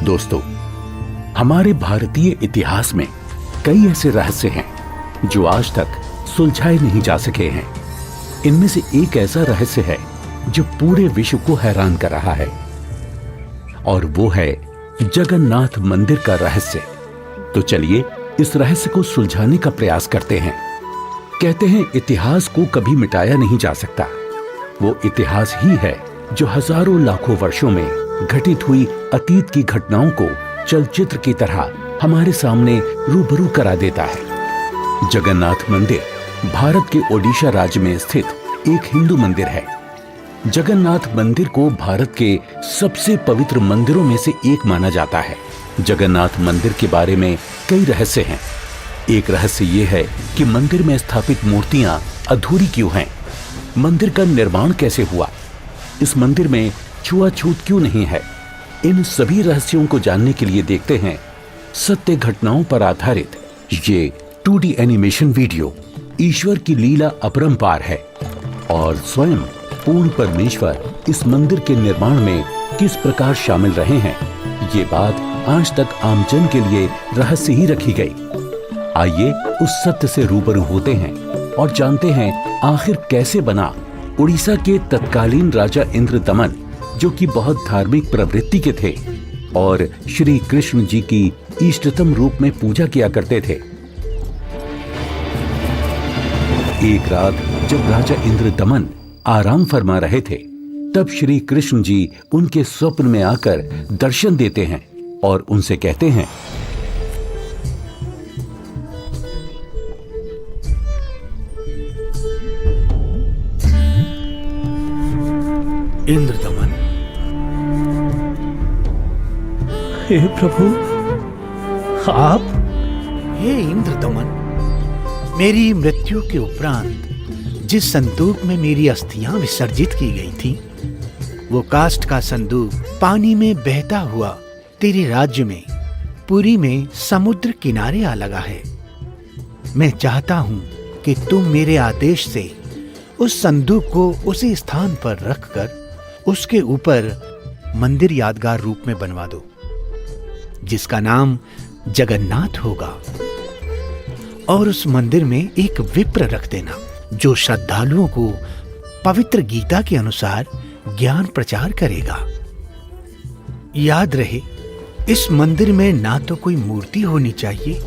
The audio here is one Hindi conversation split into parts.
दोस्तों, हमारे भारतीय इतिहास में कई ऐसे रहस्य हैं जो आज तक सुलझाए नहीं जा सके हैं। इनमें से एक ऐसा रहस्य है जो पूरे विश्व को हैरान कर रहा है, और वो है जगन्नाथ मंदिर का रहस्य। तो चलिए इस रहस्य को सुलझाने का प्रयास करते हैं। कहते हैं इतिहास को कभी मिटाया नहीं जा सकता। वो इतिहास ही है जो हजारों लाखों वर्षों में घटित हुई अतीत की घटनाओं को चलचित्र की तरह हमारे सामने रूबरू करा देता है। जगन्नाथ मंदिर भारत के ओडिशा राज्य में स्थित एक हिंदू मंदिर है। जगन्नाथ मंदिर को भारत के सबसे पवित्र मंदिरों में से एक माना जाता है। जगन्नाथ मंदिर के बारे में कई रहस्य हैं। एक रहस्य ये है कि मंदिर में स्थापित मूर्तियां अधूरी क्यों हैं? मंदिर का निर्माण कैसे हुआ? इस मंदिर में छुआछूत क्यों नहीं है? इन सभी रहस्यों को जानने के लिए देखते हैं सत्य घटनाओं पर आधारित ये 2D एनिमेशन वीडियो। ईश्वर की लीला अपरंपार है और स्वयं पूर्ण परमेश्वर इस मंदिर के निर्माण में किस प्रकार शामिल रहे हैं, ये बात आज तक आमजन के लिए रहस्य ही रखी गई। आइए उस सत्य से रूबरू होते हैं और जानते हैं आखिर कैसे बना उड़ीसा के तत्कालीन राजा इंद्रदमन, जो कि बहुत धार्मिक प्रवृत्ति के थे और श्री कृष्ण जी की इष्टतम रूप में पूजा किया करते थे। एक रात जब राजा इंद्रदमन आराम फरमा रहे थे, तब श्री कृष्ण जी उनके स्वप्न में आकर दर्शन देते हैं और उनसे कहते हैं, इंद्रदमन। हे प्रभु, आप? हे इंद्रदमन, मेरी मृत्यु के उपरांत जिस संदूक में मेरी अस्थियां विसर्जित की गई थी, वो काष्ठ का संदूक पानी में बहता हुआ तेरे राज्य में पुरी में समुद्र किनारे आ लगा है। मैं चाहता हूं कि तुम मेरे आदेश से उस संदूक को उसी स्थान पर रखकर उसके ऊपर मंदिर यादगार रूप में बनवा दो, जिसका नाम जगन्नाथ होगा। और उस मंदिर में एक विप्र रख देना जो श्रद्धालुओं को पवित्र गीता के अनुसार ज्ञान प्रचार करेगा। याद रहे, इस मंदिर में ना तो कोई मूर्ति होनी चाहिए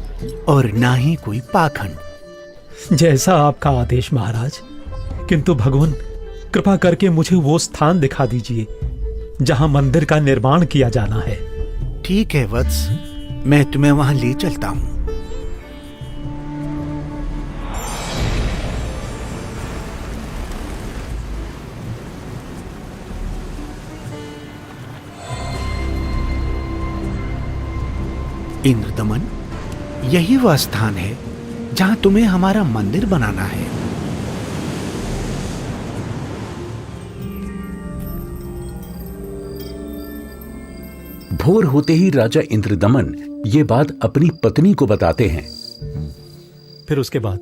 और ना ही कोई पाखंड। जैसा आपका आदेश महाराज। किंतु भगवान, कृपा करके मुझे वो स्थान दिखा दीजिए जहां मंदिर का निर्माण किया जाना है। ठीक है वत्स, मैं तुम्हें वहां ले चलता हूं। इंद्रदमन, यही वह स्थान है जहां तुम्हें हमारा मंदिर बनाना है। भोर होते ही राजा इंद्रदमन ये बात अपनी पत्नी को बताते हैं। फिर उसके बाद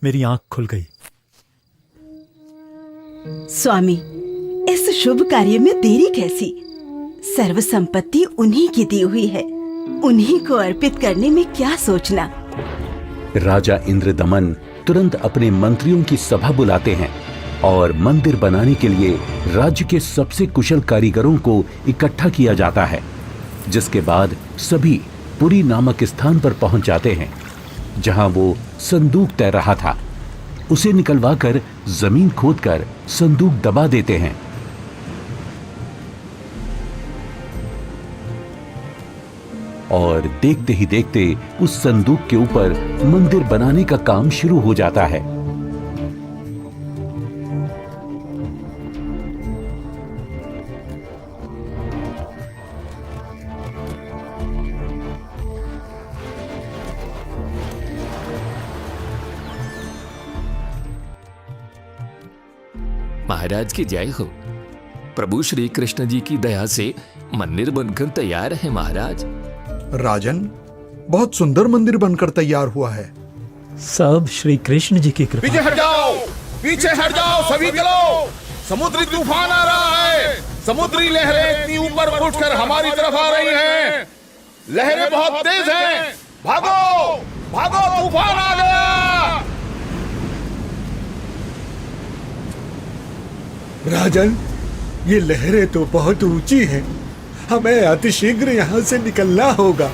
मेरी आंख खुल गई। स्वामी, इस शुभ कार्य में देरी कैसी? सर्व संपत्ति उन्हीं की दी हुई है, उन्हीं को अर्पित करने में क्या सोचना। राजा इंद्रदमन तुरंत अपने मंत्रियों की सभा बुलाते हैं और मंदिर बनाने के लिए राज्य के सबसे कुशल कारीगरों को इकट्ठा किया जाता है। जिसके बाद सभी पुरी नामक स्थान पर पहुंच जाते हैं जहां वो संदूक तैर रहा था। उसे निकलवाकर जमीन खोदकर संदूक दबा देते हैं। और देखते ही देखते उस संदूक के ऊपर मंदिर बनाने का काम शुरू हो जाता है। महाराज की जय हो। प्रभु श्री कृष्ण जी की दया से मंदिर बनकर तैयार है महाराज। राजन, बहुत सुंदर मंदिर बनकर तैयार हुआ है। सब श्री कृष्ण जी की कृपा। पीछे हट जाओ, पीछे हट जाओ, सभी चलो। समुद्री तूफान आ रहा है, समुद्री लहरें इतनी ऊपर उठकर हमारी तरफ आ रही हैं। लहरें बहुत तेज हैं। भागो भागो, तूफान आ गया। राजन, ये लहरें तो बहुत ऊंची हैं। हमें अतिशीघ्र यहाँ से निकलना होगा।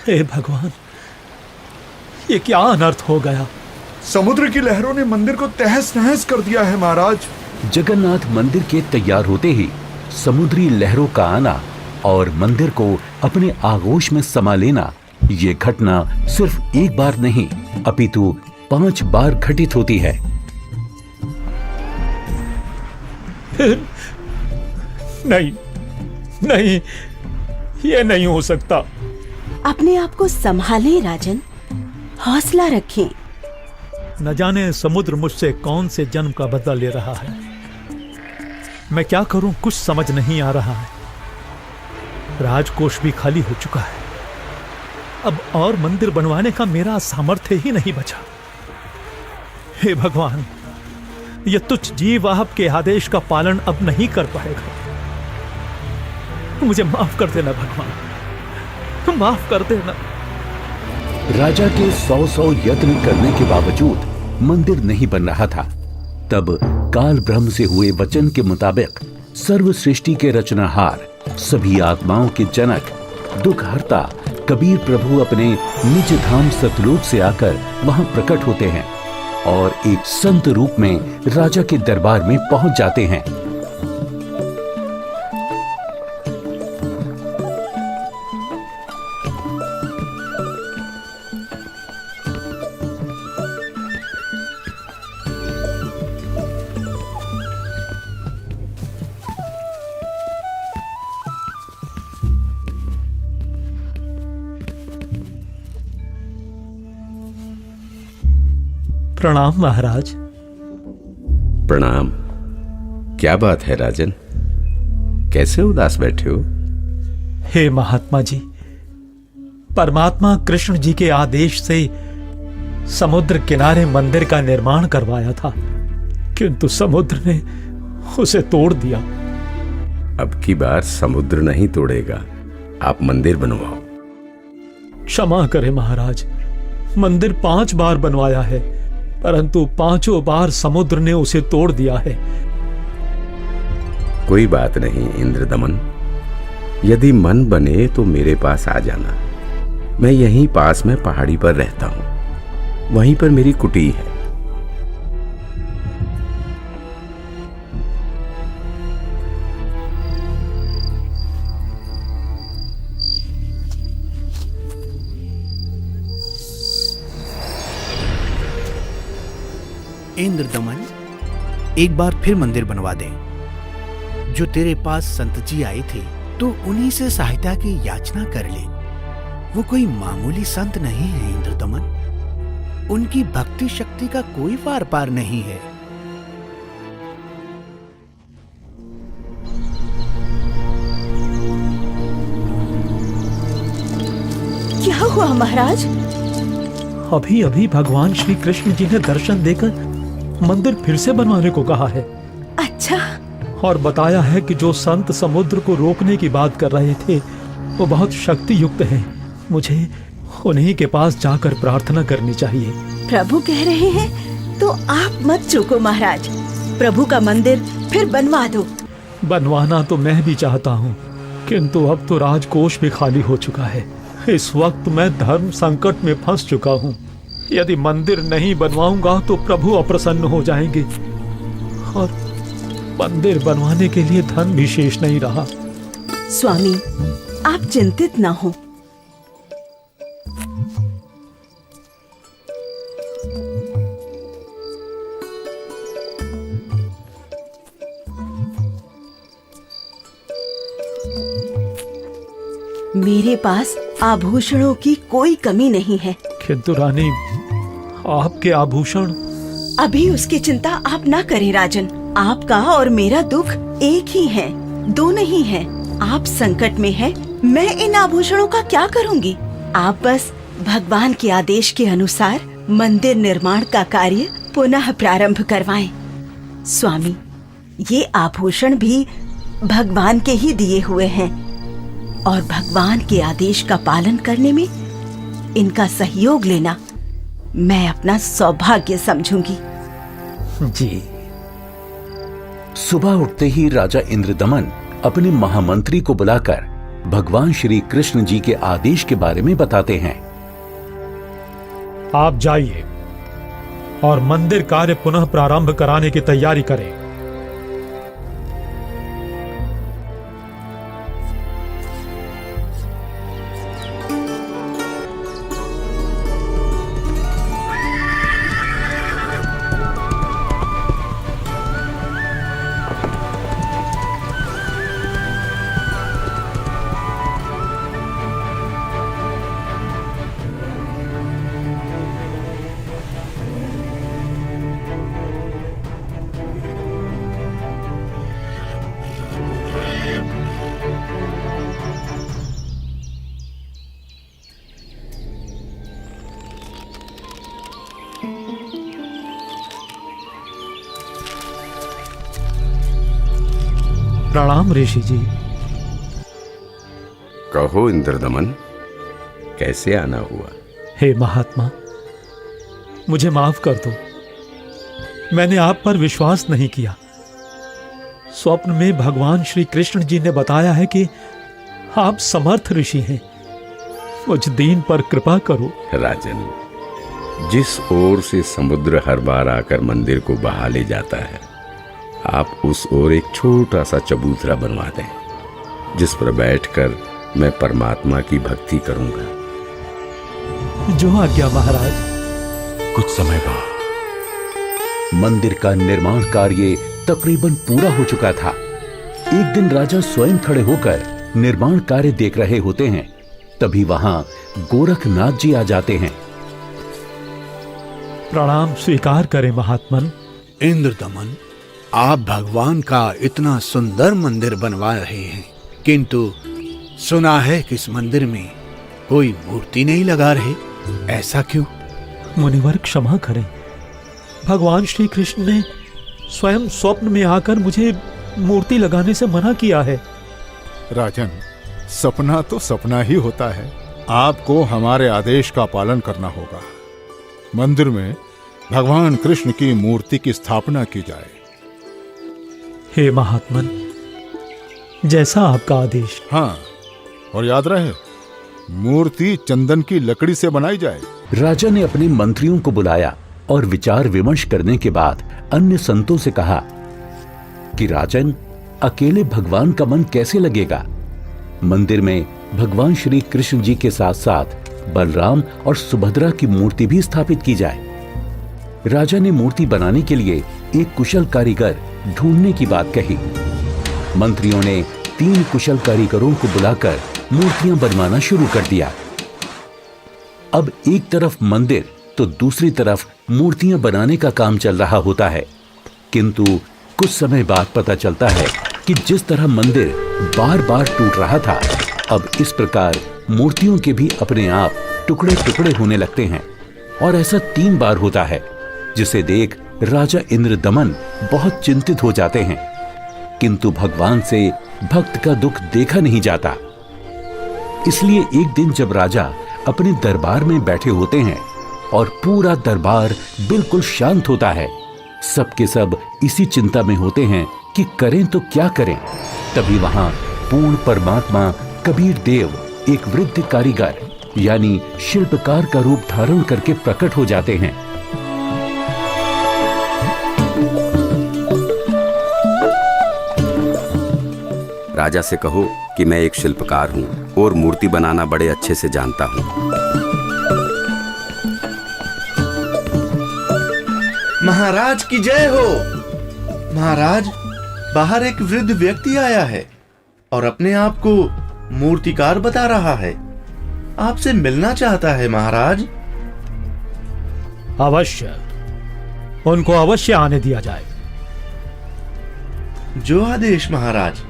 हे भगवान, ये क्या अनर्थ हो गया। समुद्र की लहरों ने मंदिर को तहस नहस कर दिया है महाराज। जगन्नाथ मंदिर के तैयार होते ही समुद्री लहरों का आना और मंदिर को अपने आगोश में समा लेना, ये घटना सिर्फ एक बार नहीं अपितु 5 बार घटित होती है। नहीं नहीं, ये नहीं हो सकता। अपने आप को संभालें राजन, हौसला रखें। न जाने समुद्र मुझसे कौन से जन्म का बदला ले रहा है। मैं क्या करूं, कुछ समझ नहीं आ रहा है। राजकोष भी खाली हो चुका है। अब और मंदिर बनवाने का मेरा सामर्थ्य ही नहीं बचा। हे भगवान, यह तुच्छ जीव आपके आदेश का पालन अब नहीं कर पाएगा। मुझे माफ कर देना भगवान, माफ कर देना। राजा के 100 यत्न करने के बावजूद मंदिर नहीं बन रहा था। तब काल ब्रह्म से हुए वचन के मुताबिक सर्व सृष्टि के रचनाहार, सभी आत्माओं के जनक, दुखहर्ता कबीर प्रभु अपने निज धाम सतलोक से आकर वहां प्रकट होते हैं और एक संत रूप में राजा के दरबार में पहुंच जाते हैं। प्रणाम महाराज। प्रणाम। क्या बात है राजन, कैसे उदास बैठे हो? हे महात्मा जी, परमात्मा कृष्ण जी के आदेश से समुद्र किनारे मंदिर का निर्माण करवाया था, किंतु समुद्र ने उसे तोड़ दिया। अब की बार समुद्र नहीं तोड़ेगा, आप मंदिर बनवाओ। क्षमा करें महाराज, मंदिर 5 बार बनवाया है, परंतु 5 बार समुद्र ने उसे तोड़ दिया है। कोई बात नहीं इंद्रदमन, यदि मन बने तो मेरे पास आ जाना। मैं यहीं पास में पहाड़ी पर रहता हूं, वहीं पर मेरी कुटी है। इंद्रदमन, एक बार फिर मंदिर बनवा दे। जो तेरे पास संत जी आए थे तो उन्हीं से सहायता की याचना कर ले। वो कोई मामूली संत नहीं है इंद्रदमन, उनकी भक्ति शक्ति का कोई पार पार नहीं है। क्या हुआ महाराज? अभी अभी भगवान श्री कृष्ण जी ने दर्शन देकर मंदिर फिर से बनवाने को कहा है। अच्छा। और बताया है कि जो संत समुद्र को रोकने की बात कर रहे थे वो बहुत शक्ति युक्त हैं। मुझे उन्हीं के पास जाकर प्रार्थना करनी चाहिए। प्रभु कह रहे हैं तो आप मत चूको महाराज, प्रभु का मंदिर फिर बनवा दो। बनवाना तो मैं भी चाहता हूँ, किंतु अब तो राजकोष भी खाली हो चुका है। इस वक्त मैं धर्म संकट में फंस चुका हूँ। यदि मंदिर नहीं बनवाऊंगा तो प्रभु अप्रसन्न हो जाएंगे और मंदिर बनवाने के लिए धन भी शेष नहीं रहा। स्वामी, आप चिंतित ना हो। मेरे पास आभूषणों की कोई कमी नहीं है। किंतु रानी, आपके आभूषण। अभी उसकी चिंता आप ना करें राजन। आपका और मेरा दुख एक ही है, दो नहीं है। आप संकट में हैं, मैं इन आभूषणों का क्या करूंगी? आप बस भगवान के आदेश के अनुसार मंदिर निर्माण का कार्य पुनः प्रारंभ करवाएं। स्वामी, ये आभूषण भी भगवान के ही दिए हुए हैं और भगवान के आदेश का पालन करने में इनका सहयोग लेना मैं अपना सौभाग्य समझूंगी। जी। सुबह उठते ही राजा इंद्रदमन अपने महामंत्री को बुलाकर भगवान श्री कृष्ण जी के आदेश के बारे में बताते हैं। आप जाइए और मंदिर कार्य पुनः प्रारंभ कराने की तैयारी करें। प्रणाम ऋषि जी। कहो इंद्रदमन, कैसे आना हुआ? हे महात्मा, मुझे माफ कर दो। मैंने आप पर विश्वास नहीं किया। स्वप्न में भगवान श्री कृष्ण जी ने बताया है कि आप समर्थ ऋषि हैं। मुझ दीन पर कृपा करो। राजन, जिस ओर से समुद्र हर बार आकर मंदिर को बहा ले जाता है, आप उस ओर एक छोटा सा चबूतरा बनवा दें, जिस पर बैठकर मैं परमात्मा की भक्ति करूंगा। जो आज्ञा महाराज। कुछ समय बाद मंदिर का निर्माण कार्य तकरीबन पूरा हो चुका था। एक दिन राजा स्वयं खड़े होकर निर्माण कार्य देख रहे होते हैं। तभी वहां गोरखनाथ जी आ जाते हैं। प्रणाम स्वीकार करें महात्मन। इंद्रदमन, आप भगवान का इतना सुंदर मंदिर बनवा रहे हैं, किंतु सुना है कि इस मंदिर में कोई मूर्ति नहीं लगा रहे। ऐसा क्यों? मुनिवर क्षमा करें। भगवान श्री कृष्ण ने स्वयं स्वप्न में आकर मुझे मूर्ति लगाने से मना किया है। राजन, सपना तो सपना ही होता है। आपको हमारे आदेश का पालन करना होगा। मंदिर में भगवान कृष्ण की मूर्ति की स्थापना की जाए। हे महात्मन, जैसा आपका आदेश। हाँ, और याद रहे, मूर्ति चंदन की लकड़ी से बनाई जाए। राजा ने अपने मंत्रियों को बुलाया और विचार विमर्श करने के बाद अन्य संतों से कहा कि राजन, अकेले भगवान का मन कैसे लगेगा? मंदिर में भगवान श्री कृष्ण जी के साथ साथ बलराम और सुभद्रा की मूर्ति भी स्थापित की जाए। राजा ने मूर्ति बनाने के लिए एक कुशल कारीगर ढूंढने की बात कही। मंत्रियों ने 3 कुशल कारीगरों को बुलाकर मूर्तियां बनवाना शुरू कर दिया। अब एक तरफ मंदिर तो दूसरी तरफ मूर्तियां बनाने का काम चल रहा होता है, किंतु कुछ समय बाद पता चलता है कि जिस तरह मंदिर बार बार टूट रहा था, अब इस प्रकार मूर्तियों के भी अपने आप टुकड़े टुकड़े होने लगते हैं। और ऐसा 3 बार होता है, जिसे देख राजा इंद्रदमन बहुत चिंतित हो जाते हैं। किंतु भगवान से भक्त का दुख देखा नहीं जाता। इसलिए एक दिन जब राजा अपने दरबार में बैठे होते हैं और पूरा दरबार बिल्कुल शांत होता है, सबके सब इसी चिंता में होते हैं कि करें तो क्या करें। तभी वहां पूर्ण परमात्मा कबीर देव एक वृद्ध कारीगर यानी शिल्पकार का रूप धारण करके प्रकट हो जाते हैं। राजा से कहो कि मैं एक शिल्पकार हूँ और मूर्ति बनाना बड़े अच्छे से जानता हूँ। महाराज की जय हो। महाराज, बाहर एक वृद्ध व्यक्ति आया है और अपने आप को मूर्तिकार बता रहा है। आपसे मिलना चाहता है महाराज। अवश्य, उनको अवश्य आने दिया जाए। जो आदेश महाराज।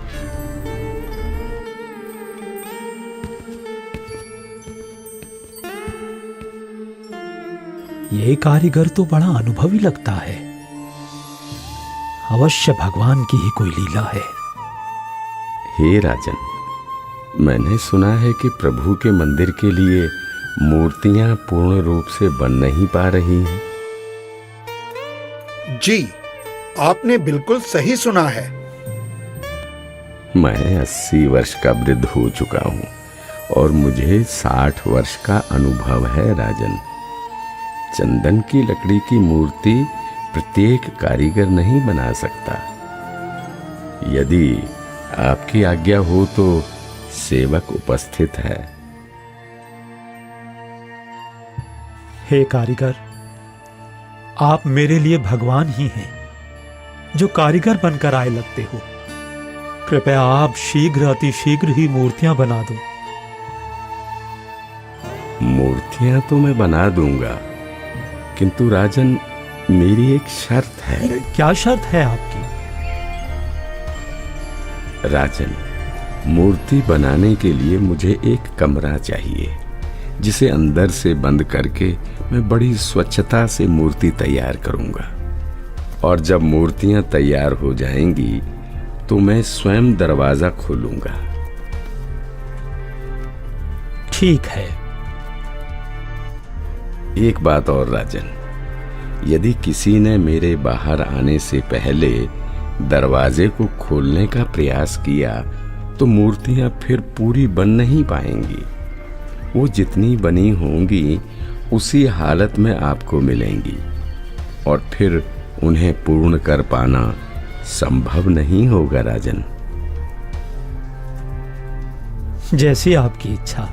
ये कारीगर तो बड़ा अनुभवी लगता है। अवश्य भगवान की ही कोई लीला है। हे राजन, मैंने सुना है कि प्रभु के मंदिर के लिए मूर्तियां पूर्ण रूप से बन नहीं पा रही हैं। जी, आपने बिल्कुल सही सुना है। मैं 80 वर्ष का वृद्ध हो चुका हूं और मुझे 60 वर्ष का अनुभव है राजन। चंदन की लकड़ी की मूर्ति प्रत्येक कारीगर नहीं बना सकता। यदि आपकी आज्ञा हो तो सेवक उपस्थित है। हे कारीगर, आप मेरे लिए भगवान ही हैं, जो कारीगर बनकर आए लगते हो। कृपया आप शीघ्र, अति शीघ्र ही मूर्तियां बना दो। मूर्तियां तो मैं बना दूंगा, किंतु राजन, मेरी एक शर्त है। क्या शर्त है आपकी? राजन, मूर्ति बनाने के लिए मुझे एक कमरा चाहिए, जिसे अंदर से बंद करके मैं बड़ी स्वच्छता से मूर्ति तैयार करूंगा। और जब मूर्तियां तैयार हो जाएंगी तो मैं स्वयं दरवाजा खोलूंगा। ठीक है। एक बात और राजन, यदि किसी ने मेरे बाहर आने से पहले दरवाजे को खोलने का प्रयास किया तो मूर्तियां फिर पूरी बन नहीं पाएंगी। वो जितनी बनी होंगी उसी हालत में आपको मिलेंगी और फिर उन्हें पूर्ण कर पाना संभव नहीं होगा राजन। जैसी आपकी इच्छा।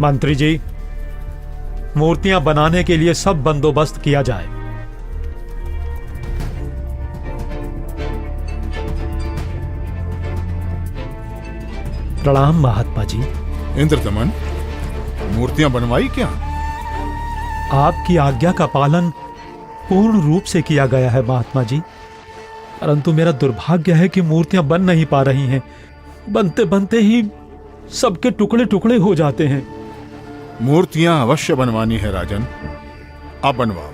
मंत्री जी, मूर्तियां बनाने के लिए सब बंदोबस्त किया जाए। प्रणाम महात्मा जी। इंद्रदमन, मूर्तियां बनवाई क्या? आपकी आज्ञा का पालन पूर्ण रूप से किया गया है महात्मा जी, परंतु मेरा दुर्भाग्य है कि मूर्तियां बन नहीं पा रही हैं। बनते बनते ही सबके टुकड़े टुकड़े हो जाते हैं। मूर्तियां अवश्य बनवानी है राजन, अब बनवाओ।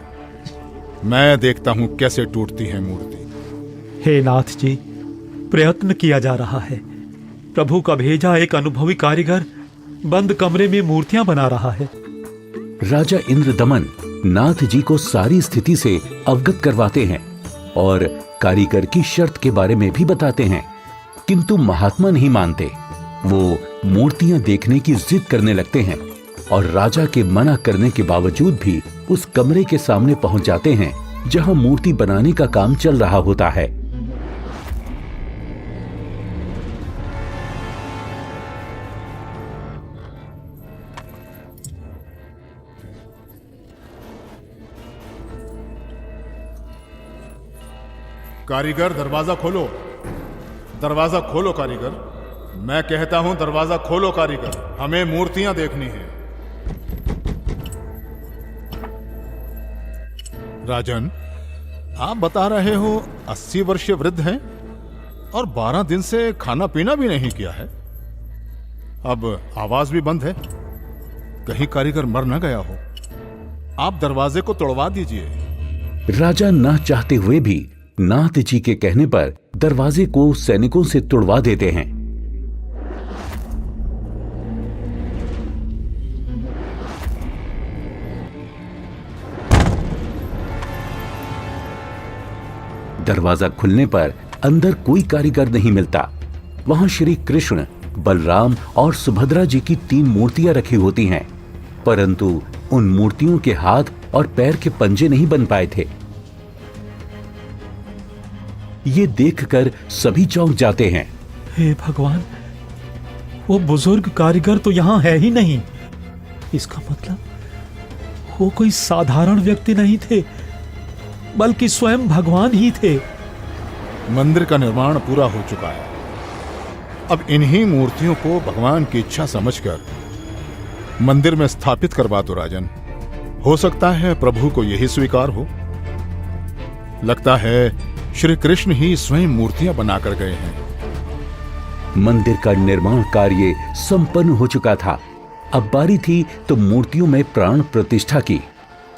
मैं देखता हूं कैसे टूटती है मूर्ति। हे नाथ जी, प्रयत्न किया जा रहा है। प्रभु का भेजा एक अनुभवी कारीगर बंद कमरे में मूर्तियां बना रहा है। राजा इंद्रदमन नाथ जी को सारी स्थिति से अवगत करवाते हैं और कारीगर की शर्त के बारे में भी बताते हैं, किंतु महात्मा नहीं मानते। वो मूर्तियां देखने की जिद करने लगते हैं और राजा के मना करने के बावजूद भी उस कमरे के सामने पहुंच जाते हैं जहां मूर्ति बनाने का काम चल रहा होता है। कारीगर, दरवाजा खोलो। दरवाजा खोलो कारीगर। मैं कहता हूं दरवाजा खोलो कारीगर, हमें मूर्तियां देखनी है। राजन, आप बता रहे हो 80 वर्षीय वृद्ध हैं और 12 दिन से खाना पीना भी नहीं किया है। अब आवाज भी बंद है, कहीं कारीगर मर न गया हो। आप दरवाजे को तोड़वा दीजिए। राजा न चाहते हुए भी नाथ जी के कहने पर दरवाजे को सैनिकों से तुड़वा देते हैं। दरवाजा खुलने पर अंदर कोई कारीगर नहीं मिलता। वहां श्री कृष्ण, बलराम और सुभद्रा जी की 3 मूर्तियां रखी होती हैं, परंतु उन मूर्तियों के हाथ और पैर के पंजे नहीं बन पाए थे। ये देखकर सभी चौंक जाते हैं। हे भगवान, वो बुजुर्ग कारीगर तो यहां है ही नहीं। इसका मतलब वो कोई साधारण व्यक्ति नहीं थे, बल्कि स्वयं भगवान ही थे। मंदिर का निर्माण पूरा हो चुका है। अब इन्हीं मूर्तियों को भगवान की इच्छा समझकर मंदिर में स्थापित करवा दो राजन। हो सकता है प्रभु को यही स्वीकार हो। लगता है श्री कृष्ण ही स्वयं मूर्तियां बनाकर गए हैं। मंदिर का निर्माण कार्य संपन्न हो चुका था। अब बारी थी तो मूर्तियों में प्राण प्रतिष्ठा की,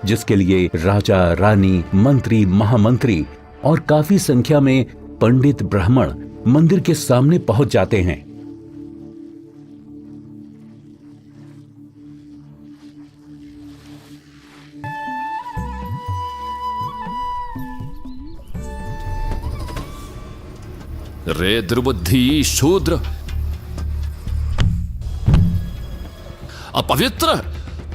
जिसके लिए राजा, रानी, मंत्री, महामंत्री और काफी संख्या में पंडित ब्राह्मण मंदिर के सामने पहुंच जाते हैं। रे दुर्बुद्धि शूद्र, अपवित्र!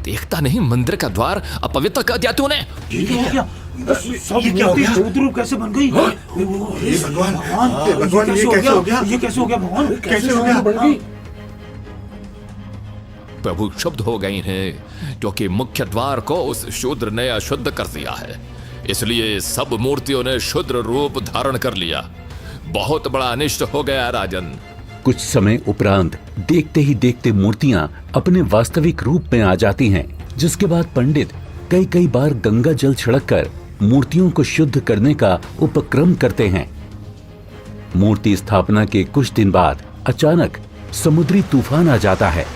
देखता नहीं मंदिर का द्वार अपवित्र कर दिया तूने। ये क्या हो गया? शूद्र कैसे बन गई? भगवान, भगवान, ये कैसे हो गया? ये कैसे हो गया भगवान? कैसे हो गया? प्रभु शुद्ध हो गई हैं क्योंकि मुख्य द्वार को उस शूद्र ने अशुद्ध कर दिया है, इसलिए सब मूर्तियों ने शूद्र रूप धारण कर लिया। बहुत बड़ा अनिष्ट हो गया राजन। कुछ समय उपरांत देखते ही देखते मूर्तियां अपने वास्तविक रूप में आ जाती हैं, जिसके बाद पंडित कई कई बार गंगा जल छिड़ककर मूर्तियों को शुद्ध करने का उपक्रम करते हैं। मूर्ति स्थापना के कुछ दिन बाद अचानक समुद्री तूफान आ जाता है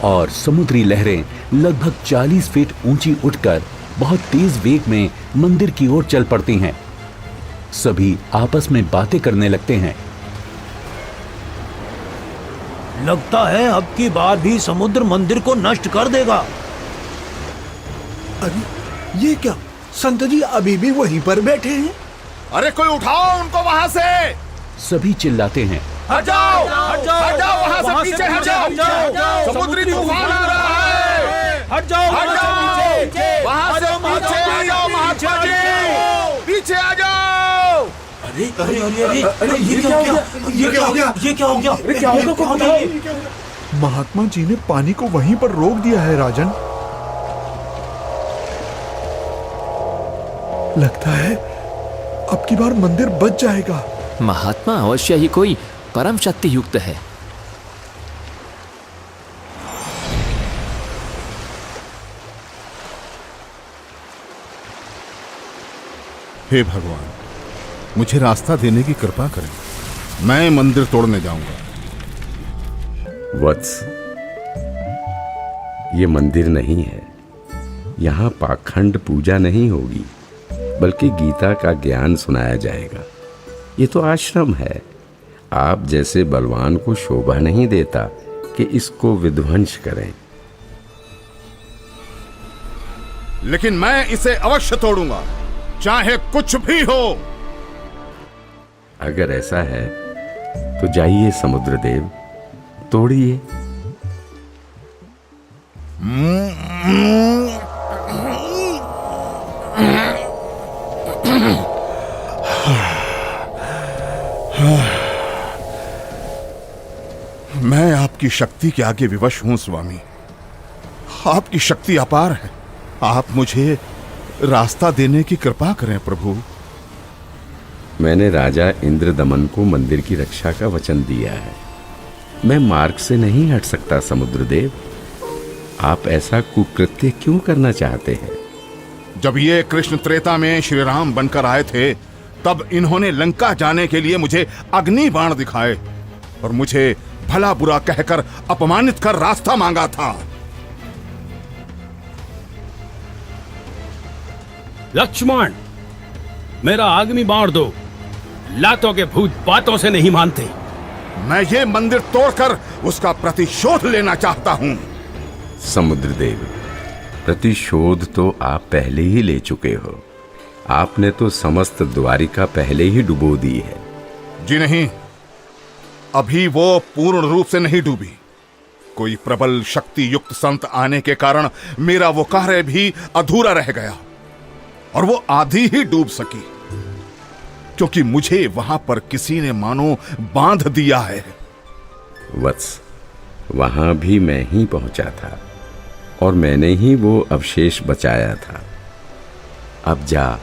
और समुद्री लहरें लगभग 40 फीट ऊंची उठकर बहुत तेज वेग में मंदिर की ओर चल पड़ती हैं। सभी आपस में बातें करने लगते हैं। लगता है अब की बार भी समुद्र मंदिर को नष्ट कर देगा। अरे ये क्या? संत जी अभी भी वहीं पर बैठे हैं। अरे कोई उठाओ उनको वहां से। सभी चिल्लाते हैं, हट जाओ, हट जाओ, हट जाओ वहां से, पीछे हट जाओ, समुद्री तूफान आ रहा है। हट जाओ, हट जाओ, वहां से पीछे आ जाओ महात्मा जी, पीछे आ जाओ। अरे अरे अरे अरे अरे ये क्या हो गया? ये क्या हो गया? ये क्या हो गया? अरे क्या होगा? कहाँ था? महात्मा जी ने पानी को वहीं पर रोक दिया है राजन। लगता है अब की बार मंदिर बच जाएगा। महात्मा अवश्य ही कोई परम शक्ति युक्त है। हे भगवान, मुझे रास्ता देने की कृपा करें। मैं मंदिर तोड़ने जाऊंगा। वत्स, ये मंदिर नहीं है। यहाँ पाखंड पूजा नहीं होगी, बल्कि गीता का ज्ञान सुनाया जाएगा। ये तो आश्रम है। आप जैसे बलवान को शोभा नहीं देता कि इसको विध्वंस करें। लेकिन मैं इसे अवश्य तोड़ूंगा, चाहे कुछ भी हो। अगर ऐसा है तो जाइए समुद्रदेव, तोड़िए। मैं आपकी शक्ति के आगे विवश हूं स्वामी। आपकी शक्ति अपार है। आप मुझे रास्ता देने की कृपा करें प्रभु। मैंने राजा इंद्रदमन को मंदिर की रक्षा का वचन दिया है। मैं मार्ग से नहीं हट सकता समुद्रदेव। आप ऐसा कुकृत्य क्यों करना चाहते हैं? जब ये कृष्ण त्रेता में श्री राम बनकर आए थे, तब इन्होंने लंका जाने के लिए मुझे अग्नि बाण दिखाए और मुझे भला बुरा कहकर अपमानित कर रास्ता मांगा था। लक्ष्मण, मेरा अग्नि बाण दो। लातों के भूत बातों से नहीं मानते। मैं ये मंदिर तोड़कर उसका प्रतिशोध लेना चाहता हूं। समुद्रदेव, प्रतिशोध तो आप पहले ही ले चुके हो। आपने तो समस्त द्वारिका पहले ही डुबो दी है। जी नहीं, अभी वो पूर्ण रूप से नहीं डूबी। कोई प्रबल शक्ति युक्त संत आने के कारण मेरा वो कार्य भी अधूरा रह गया और वो आधी ही डूब सकी, क्योंकि मुझे वहां पर किसी ने मानो बांध दिया है। वत्स, वहां भी मैं ही पहुंचा था और मैंने ही वो अवशेष बचाया था। अब जा,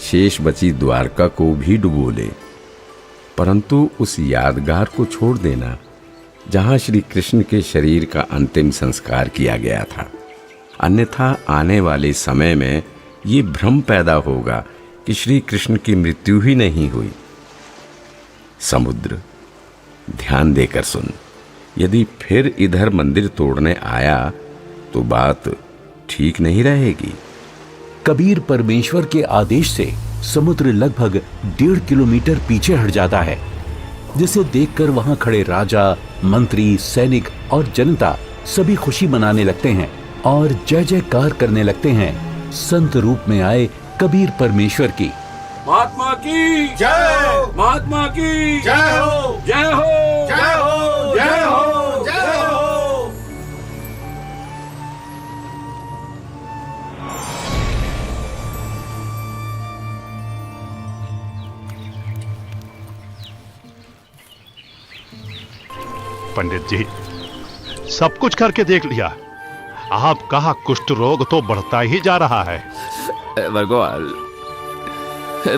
शेष बची द्वारका को भी डुबो ले, परंतु उस यादगार को छोड़ देना जहां श्री कृष्ण के शरीर का अंतिम संस्कार किया गया था। अन्यथा आने वाले समय में ये भ्रम पैदा होगा कि श्री कृष्ण की मृत्यु ही नहीं हुई। समुद्र, ध्यान देकर सुन। यदि फिर इधर मंदिर तोड़ने आया तो बात ठीक नहीं रहेगी। कबीर परमेश्वर के आदेश से समुद्र लगभग 1.5 किलोमीटर पीछे हट जाता है, जिसे देखकर वहां खड़े राजा, मंत्री, सैनिक और जनता सभी खुशी मनाने लगते हैं और जय जयकार करने लगते हैं संत रूप में आए कबीर परमेश्वर की। महात्मा की जय, महात्मा की जय हो, जय हो, जय हो, जय हो, जय हो। पंडित जी, सब कुछ करके देख लिया। आपका कुष्ठ रोग तो बढ़ता ही जा रहा है। भगवान,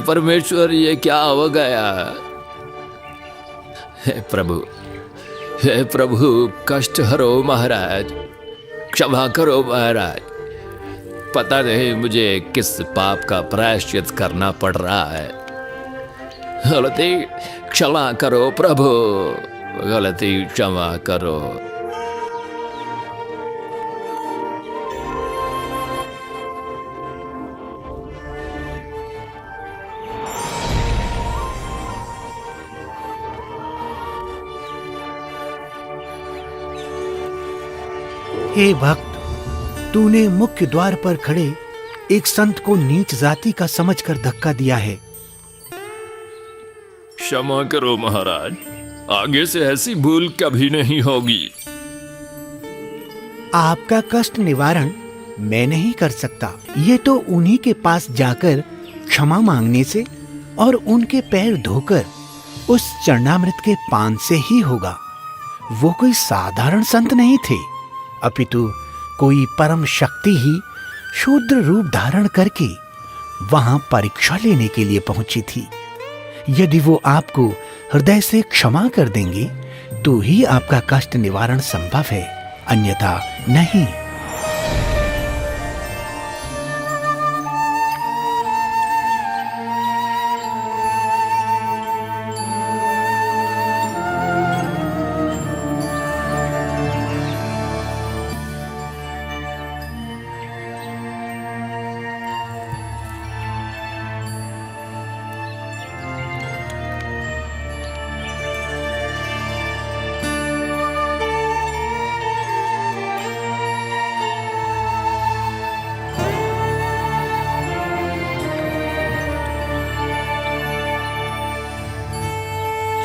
परमेश्वर, ये क्या हो गया? हे प्रभु, कष्ट हरो महाराज, क्षमा करो महाराज। पता नहीं मुझे किस पाप का प्रायश्चित करना पड़ रहा है। गलती क्षमा करो प्रभु, गलती क्षमा करो। हे भक्त, तूने मुख्य द्वार पर खड़े एक संत को नीच जाति का समझकर धक्का दिया है। क्षमा करो महाराज, आगे से ऐसी भूल कभी नहीं होगी। आपका कष्ट निवारण मैं नहीं कर सकता। ये तो उन्हीं के पास जाकर क्षमा मांगने से और उनके पैर धोकर उस चरणामृत के पान से ही होगा। वो कोई साधारण संत नहीं थे, अपितु कोई परम शक्ति ही शूद्र रूप धारण करके वहां परीक्षा लेने के लिए पहुंची थी। यदि वो आपको हृदय से क्षमा कर देंगे तो ही आपका कष्ट निवारण संभव है, अन्यथा नहीं।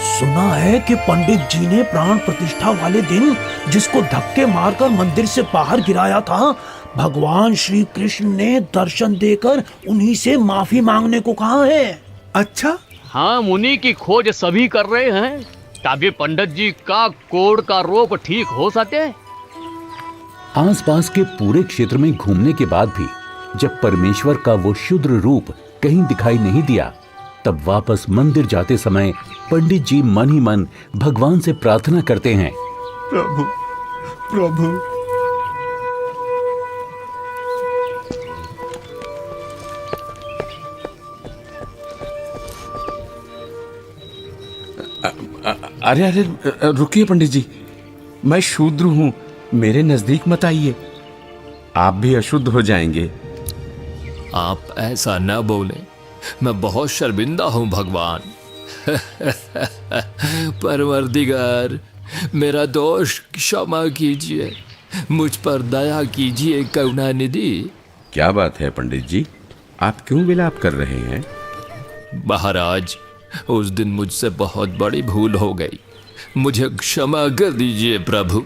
सुना है कि पंडित जी ने प्राण प्रतिष्ठा वाले दिन जिसको धक्के मारकर मंदिर से बाहर गिराया था, भगवान श्री कृष्ण ने दर्शन देकर उन्हीं से माफी मांगने को कहा है। अच्छा? हाँ, मुनि की खोज सभी कर रहे हैं ताकि पंडित जी का कोढ़ का रोग ठीक हो सके। आसपास के पूरे क्षेत्र में घूमने के बाद भी जब परमेश्वर का वो शुद्र रूप कहीं दिखाई नहीं दिया, तब वापस मंदिर जाते समय पंडित जी मन ही मन भगवान से प्रार्थना करते हैं, प्रभु, प्रभु, अरे अरे रुकिए पंडित जी, मैं शूद्र हूं, मेरे नजदीक मत आइए, आप भी अशुद्ध हो जाएंगे। आप ऐसा न बोले, मैं बहुत शर्मिंदा हूं भगवान। परवरदिगार, मेरा दोष क्षमा कीजिए, मुझ पर दया कीजिए करुणानिधि। क्या बात है पंडित जी, आप क्यों विलाप कर रहे हैं? महाराज, उस दिन मुझसे बहुत बड़ी भूल हो गई, मुझे क्षमा कर दीजिए प्रभु।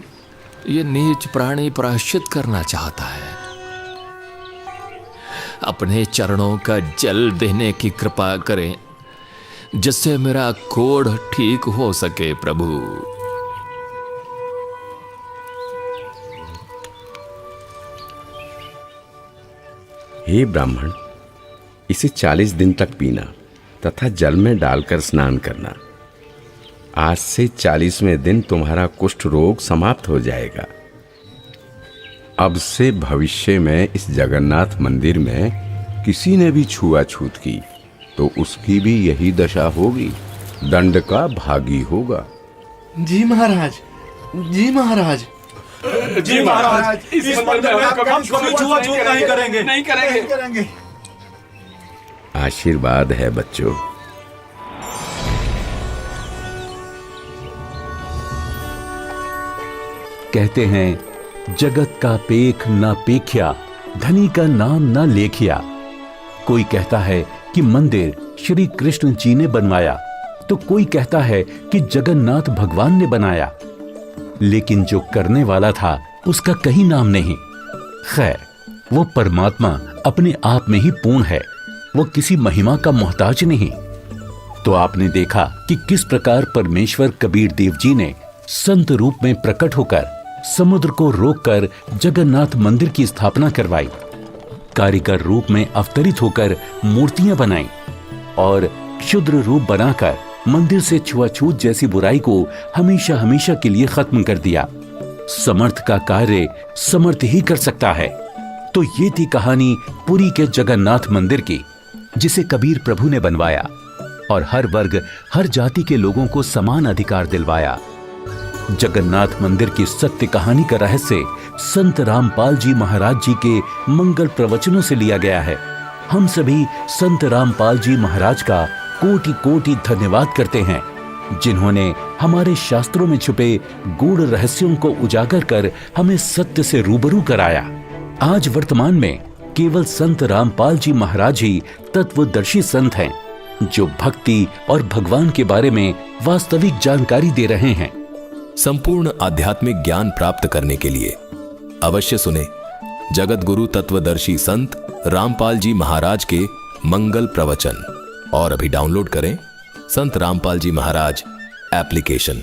ये नीच प्राणी प्रायश्चित करना चाहता है, अपने चरणों का जल देने की कृपा करें जिससे मेरा कोढ़ ठीक हो सके प्रभु। हे ब्राह्मण, इसे 40 दिन तक पीना तथा जल में डालकर स्नान करना। आज से 40वें दिन तुम्हारा कुष्ठ रोग समाप्त हो जाएगा। अब से भविष्य में इस जगन्नाथ मंदिर में किसी ने भी छुआछूत की तो उसकी भी यही दशा होगी, दंड का भागी होगा। जी महाराज, जी महाराज, जी महाराज, इस मंदिर में हम कभी छुआछूत नहीं करेंगे, नहीं करेंगे। आशीर्वाद है बच्चों। कहते हैं जगत का पेख ना पेख्या, धनी का नाम ना लेखिया। कोई कहता है कि मंदिर श्री कृष्ण जी ने बनवाया, तो कोई कहता है कि जगन्नाथ भगवान ने बनाया, लेकिन जो करने वाला था उसका कहीं नाम नहीं। खैर, वो परमात्मा अपने आप में ही पूर्ण है, वो किसी महिमा का मोहताज नहीं। तो आपने देखा कि किस प्रकार परमेश्वर कबीर देव जी ने संत रूप में प्रकट होकर समुद्र को रोककर जगन्नाथ मंदिर की स्थापना करवाई, कारीगर रूप में अवतरित होकर मूर्तियां बनाई और क्षुद्र रूप बनाकर मंदिर से छुआछूत जैसी बुराई को हमेशा हमेशा के लिए खत्म कर दिया। समर्थ का कार्य समर्थ ही कर सकता है। तो ये थी कहानी पुरी के जगन्नाथ मंदिर की, जिसे कबीर प्रभु ने बनवाया और हर वर्ग हर जाति के लोगों को समान अधिकार दिलवाया। जगन्नाथ मंदिर की सत्य कहानी का रहस्य संत रामपाल जी महाराज जी के मंगल प्रवचनों से लिया गया है। हम सभी संत रामपाल जी महाराज का कोटि कोटि धन्यवाद करते हैं, जिन्होंने हमारे शास्त्रों में छुपे गूढ़ रहस्यों को उजागर कर हमें सत्य से रूबरू कराया। आज वर्तमान में केवल संत रामपाल जी महाराज ही तत्वदर्शी संत हैं, जो भक्ति और भगवान के बारे में वास्तविक जानकारी दे रहे हैं। संपूर्ण आध्यात्मिक ज्ञान प्राप्त करने के लिए अवश्य सुने जगत गुरु तत्वदर्शी संत रामपाल जी महाराज के मंगल प्रवचन और अभी डाउनलोड करें संत रामपाल जी महाराज एप्लीकेशन।